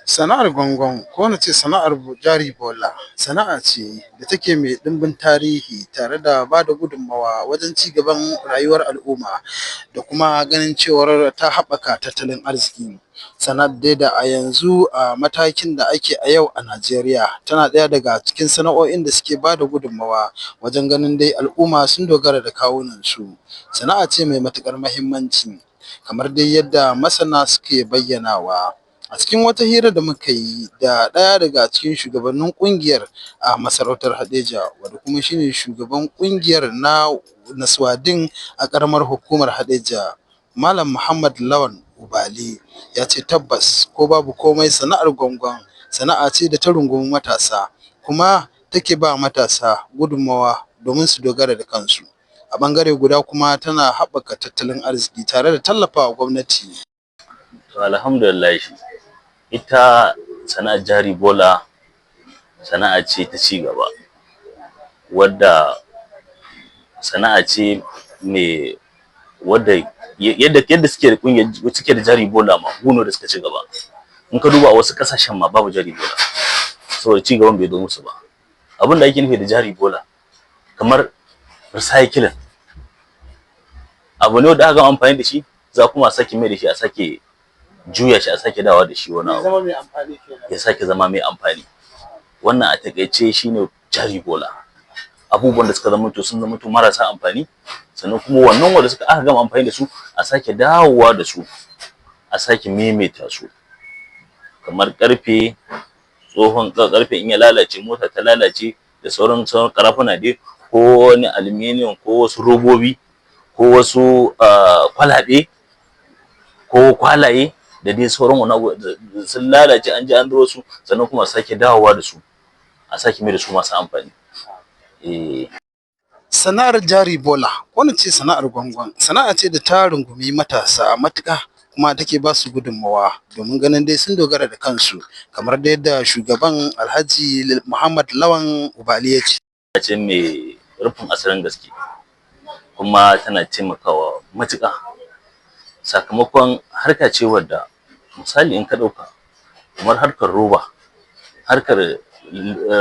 Sana'ar gwangwan ko na ce sana'ar jari bola sana'a ce da take mai ɗimbin tarihi tare da ba da gudunmawa wajen ci gaban rayuwar al'umma da kuma ganin cewar ta haɓaka tattalin arziki. Sana'ar dai da a yanzu a matakin da ake a yau a Najeriya tana ɗaya daga cikin sana'o'in da suke ba da gudunmawa wajen ganin dai al'umma sun dogara da kawunansu. Sana'a ce mai matuƙar muhimmanci kamar dai yadda masana suke bayyanawa. A cikin wata hira da muka yi da ɗaya daga cikin shugabannin ƙungiyar a masarautar Haɗeja, wanda kuma shine shugaban ƙungiyar na Naswadin a ƙaramar hukumar Haɗeja, Malam Muhammad Lawan Ubali ya ce tabbas ko babu komai sana'ar gwangwan sana'a ce da ta rungumi matasa kuma take ba matasa gudunmawa domin su dogara da kansu. A ɓangare guda kuma tana haɓaka tattalin arziki tare da tallafawa gwamnati. To alhamdulillah ita sana'ar jari bola sana'a ce ta ci gaba wadda sana'a ce mai wadda yadda suke da kungiyar suke da jari bola ma guno da suka ci gaba. In ka duba a wasu kasashen ma babu jari bola saboda ci gaban bai zo musu ba. Abin da ake nufi da jari bola kamar recycling abu ne wanda aka amfani da shi za kuma a sake mai da shi a sake juya shi a sake dawa da shi wani abu ya sake zama mai amfani. Wannan a takaice shine jari bola. Abubuwan da suka zama to sun zama to marasa amfani sannan kuma wannan wanda suka aka gama amfani da su a sake dawowa da su a sake maimaita su kamar karfe tsohon karfe in ya lalace mota ta lalace da sauran karafuna dai ko wani aluminium ko wasu robobi ko wasu kwalabe ko kwalaye da dai sauran wani abu sun lalace an ji an duro su sannan kuma a sake dawowa da su a sake mai da su masu amfani. Sana'ar jari bola ko na ce sana'ar gwangwan sana'a ce da ta rungumi matasa matuƙa kuma take ba su gudunmawa domin ganin dai sun dogara da kansu kamar da yadda shugaban Alhaji Muhammad Lawan Ubali ya ce. Ce mai rufin asirin gaske kuma tana taimakawa matuƙa sakamakon harka ce wadda misali in ka ɗauka kamar harkar roba harkar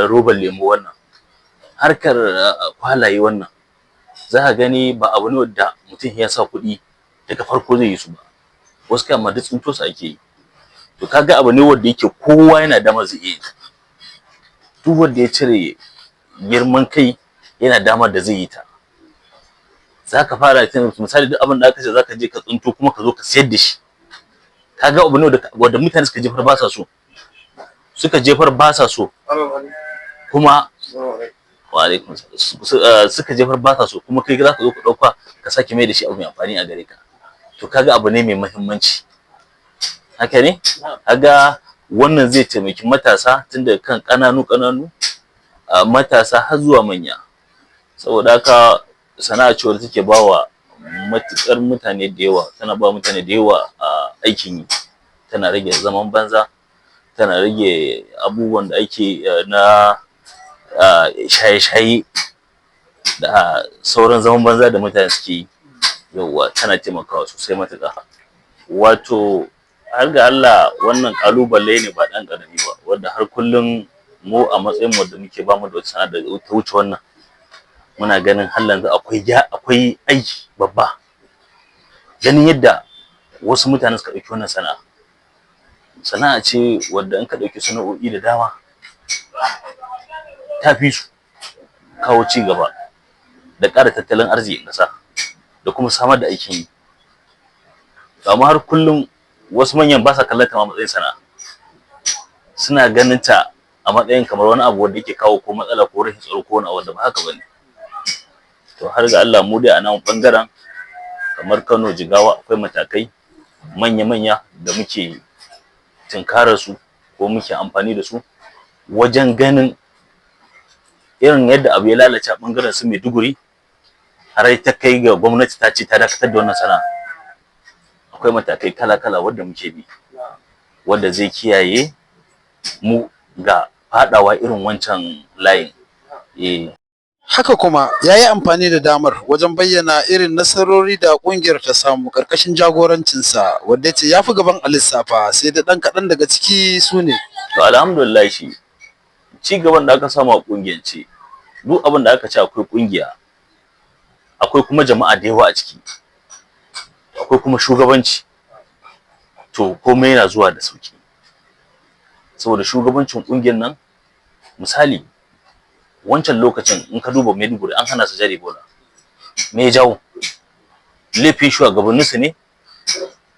robar lemu wannan harkar kwalaye wannan za ka gani ba abu ne wadda mutum ya sa kuɗi daga farko zai yi su ba wasu kama duk tsinto su ake yi to kaga abu ne wanda yake kowa yana damar zai yi duk wanda ya cire girman kai yana damar da zai yi ta. Za ka fara misali duk abin da aka ce za ka je ka tsinto kuma ka zo ka sayar da shi kaga abu ne wanda mutane suka jefar ba sa so kuma wa alaikum suka jefar ba sa so kuma kai za ka zo ka dauka ka sake mai da shi abu mai amfani a gare ka to kaga abu ne mai muhimmanci haka ne kaga wannan zai taimaki matasa tun daga kan kananu matasa har zuwa manya saboda haka sana'a ce wadda take bawa matukar mutane da yawa tana ba mutane da yawa aikin yi tana rage zaman banza tana rage abubuwan da ake na shaye-shaye da sauran zaman banza da mutane suke yi yauwa tana taimakawa sosai matuƙa. Wato har ga Allah wannan kalubale ne ba dan ƙarami ba wanda har kullum mu a matsayin mu da muke bamu da wata sana'a da ta wuce wannan muna ganin har yanzu akwai aiki babba ganin yadda wasu mutane suka ɗauki wannan sana'a ce wadda in ka ɗauki sana'o'i da dama ta fi su kawo ci gaba da ƙara tattalin arzikin ƙasa da kuma samar da aikin yi amma har kullum wasu manyan ba sa kallon ta a matsayin sana'a suna ganin ta a matsayin kamar wani abu wanda yake kawo ko matsala ko rashin tsaro ko wani abu da ba haka bane. To har ga Allah mu dai a nan bangaren kamar Kano Jigawa akwai matakai manya-manya da muke tunkarar su ko muke amfani da su wajen ganin irin yadda abu ya lalace a bangaren su Maiduguri har ta kai ga gwamnati ta ce ta dakatar da wannan sana'a. Akwai matakai kala-kala wanda muke bi wanda zai kiyaye mu ga fadawa irin wancan layin. Haka kuma ya yi amfani da damar wajen bayyana irin nasarori da ƙungiyar ta samu ƙarƙashin jagorancinsa, wadda ce ya fi gaban a lissafa, sai da ɗan kaɗan daga ciki su ne. To alhamdulillah shi ci gaban da aka samu a ƙungiyance, duk abin da aka ce akwai ƙungiya, akwai kuma jama'a da yawa a ciki, akwai kuma shugabanci, to komai yana zuwa da sauki. Saboda shugabancin ƙungiyar nan, misali wancan lokacin in ka duba Maiduguri an hana su jari bola, me ya jawo? Laifin shugabanninsu ne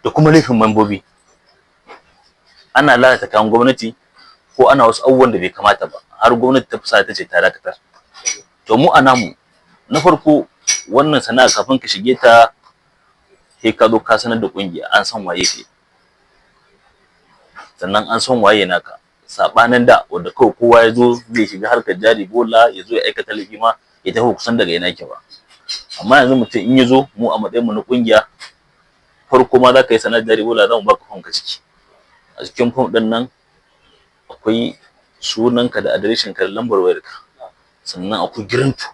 da kuma laifin membobi. Ana lalata kayan gwamnati ko ana wasu abubuwan da bai kamata ba, har gwamnati ta fusa ta ce ta dakatar. To mu a namu, na farko wannan sana'a kafin ka shige ta sai ka zo ka sanar da ƙungiya, an san waye kai, sannan an san waye naka. Sabanin da wanda kawai kowa ya zo zai shiga harkar jari bola, ya zo ya aikata laifi ma ya tafi kusan daga ina yake ba. Amma yanzu mutum in ya zo, mu a matsayin mu na ƙungiya, farko ma za ka yi sana'ar jari bola, za mu baka fom ka ciki. A cikin fom ɗin nan akwai sunanka da adireshinka da lambar wayarka, sannan akwai giranto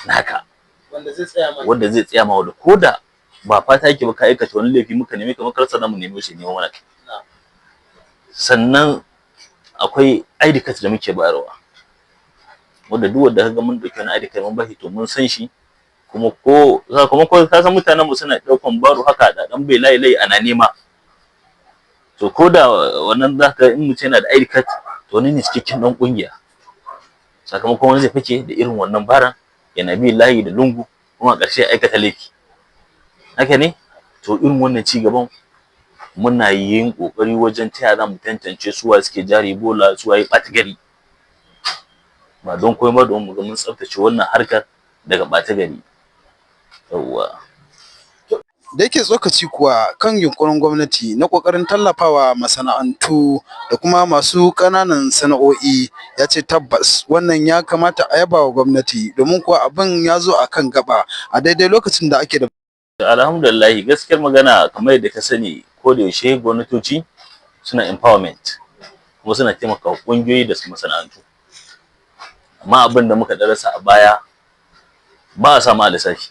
naka wanda zai tsaya ma, wanda ko da ba fata yake ba ka aikata wani laifi muka neme ka muka rasa, mu neme shi nemo mana kai. Sannan akwai ID card da muke bayarwa, wanda duk wanda kaga mun dauki wani ID card mun bashi, to mun san shi, kuma ko sakamakon ka san mutanen mu suna daukan baro haka da dan bai layi ana nema, to ko da wannan zaka in mutum yana da ID card, to wani ne cikakken dan kungiya. Sakamakon wani zai fake da irin wannan baran, yana bi layi da lungu, kuma a ƙarshe aikata laifi. Haka ne? To irin wannan ci gaban muna yin kokari wajen taya za mu tantance suwa suke jari bola, suwa yi ɓata gari, ba don komai ba, don mu ga mun tsaftace wannan harkar daga ɓata gari. Yawwa. Da yake tsokaci kuwa kan yunkurin gwamnati na ƙoƙarin tallafawa masana'antu da kuma masu ƙananan sana'o'i, ya ce tabbas wannan ya kamata a yaba wa gwamnati, domin kuwa abin ya zo a kan gaba a daidai lokacin da ake da. Alhamdulillah, gaskiyar magana kamar yadda ka sani, ko da yaushe gwamnatoci suna empowerment kuma suna taimakawa ƙungiyoyi da su masana'antu. Amma abin da muka darasa a baya ba a samu a lissafi.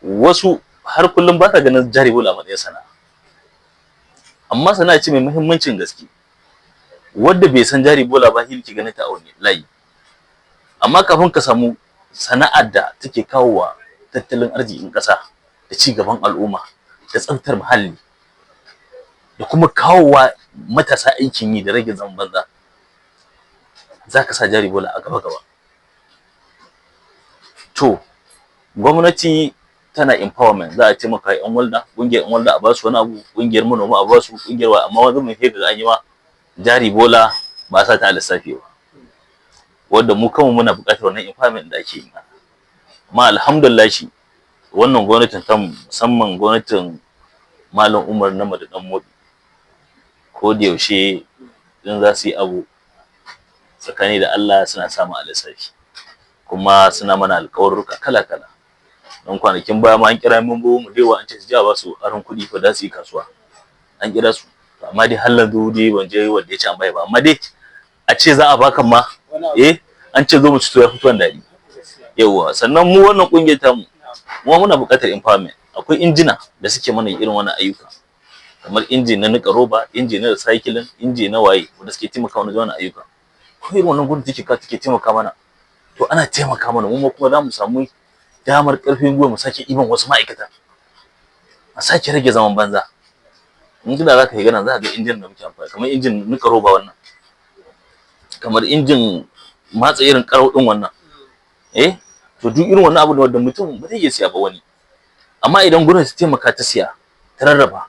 Wasu har kullum ba ta ganin jari bola a matsayin sana'a, amma sana'a ce mai muhimmancin gaske, wanda bai san jari bola ba shi ke ganin ta a wani layi. Amma kafin ka samu sana'ar da take kawo wa tattalin arzikin ƙasa da ci gaban al'umma da tsaftar muhalli da kuma kawo wa matasa aikin yi da rage zaman banza, za ka sa jari bola a gaba. To gwamnati tana empowerment, za a ce maka yan walda, ƙungiyar yan walda a basu wani abu, ƙungiyar manoma a basu, ƙungiyar wa, amma wanda mun hega an yi ma jari bola ba sa ta lissafi ba, wanda mu kanmu muna buƙatar wannan empowerment da ake yi. Amma alhamdulillah shi wannan gwamnatin ta musamman gwamnatin Malam Umar Nama da Dan Modi, ko da yaushe in za su yi abu tsakani da Allah suna samu a lissafi, kuma suna mana alƙawarruka kala-kala. Don kwanakin baya ma an kira membobin mu dewa, an ce su ja ba su aron kuɗi fa da su yi kasuwa, an kira su, amma dai har yanzu dai ban je wanda ya ce an bai ba. Amma dai a ce za a baka ma, an ce zo mu ci to ya fito daɗi. Yawwa, sannan mu wannan ƙungiyar ta mu muna buƙatar empowerment. Akwai injina da suke mana irin wannan ayyuka, kamar inji na niƙa roba, inji na recycling, inji na waye, wanda suke taimaka mana wannan ayyuka. Ko irin wannan gwamnati take taimaka mana, to ana taimaka mana, mu kuma za mu samu damar ƙarfin gwiwa mu sake iban wasu ma'aikata, a sake rage zaman banza. In gida za ka yi gana, za ka ga injin da muke amfani, kamar injin niƙa roba wannan, kamar injin matsa irin ƙarau ɗin wannan. To duk irin wannan abu da wanda mutum ba zai iya siya ba wani, amma idan gwamnati ta taimaka ta siya, ta rarraba,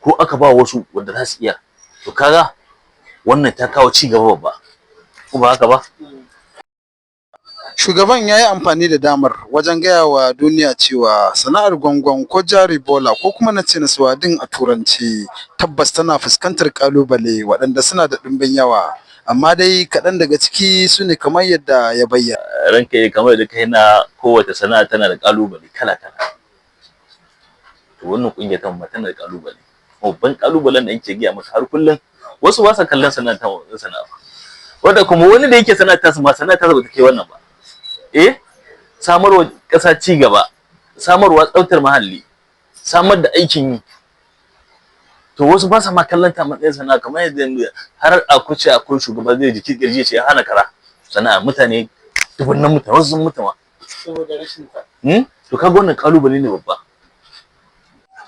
ko aka ba wasu wanda za su iya, to kaga wannan ta kawo ci gaba babba, ko ba haka ba? Shugaban ya yi amfani da damar wajen gaya wa duniya cewa sana'ar gwangwan ko jari bola, ko kuma na ce naswadin a turanci, tabbas tana fuskantar ƙalubale waɗanda suna da ɗimbin yawa, amma dai kaɗan daga ciki su ne kamar yadda ya bayyana. Ranka yi kamar da kai na kowace sana'a tana da ƙalubale kala-kala. To wannan ƙungiyar ta tana da ƙalubale. Babban ƙalubalen da yake gaya maka har kullum, wasu ba sa kallon sana'a ta sana'a. wanda kuma wani da yake sana'a ta ma sana'a ta ba ta kai wannan ba. Samarwa ƙasa ci gaba, samarwa tsaftar muhalli, samar da aikin yi. To wasu ba sa ma kallon ta matsayin sana'a, kamar yadda har akwai shugaba zai jiki kirji ce ya hana kara sana'a, mutane dubunnan mutane wasu sun mutu ma saboda rashin ta. To kaga wannan kalubale ne babba.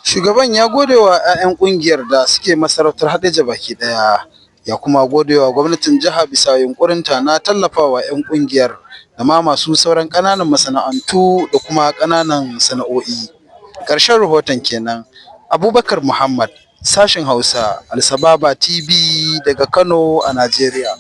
Shugaban ya gode wa 'ya'yan ƙungiyar da suke masarautar Haɗeja baki ɗaya, ya kuma gode wa gwamnatin jiha bisa yunƙurinta na tallafawa 'yan ƙungiyar da ma masu sauran ƙananan masana'antu da kuma ƙananan sana'o'i. Ƙarshen rahoton kenan. Abubakar Muhammad, sashen Hausa, Alsababa TV daga Kano a Najeriya.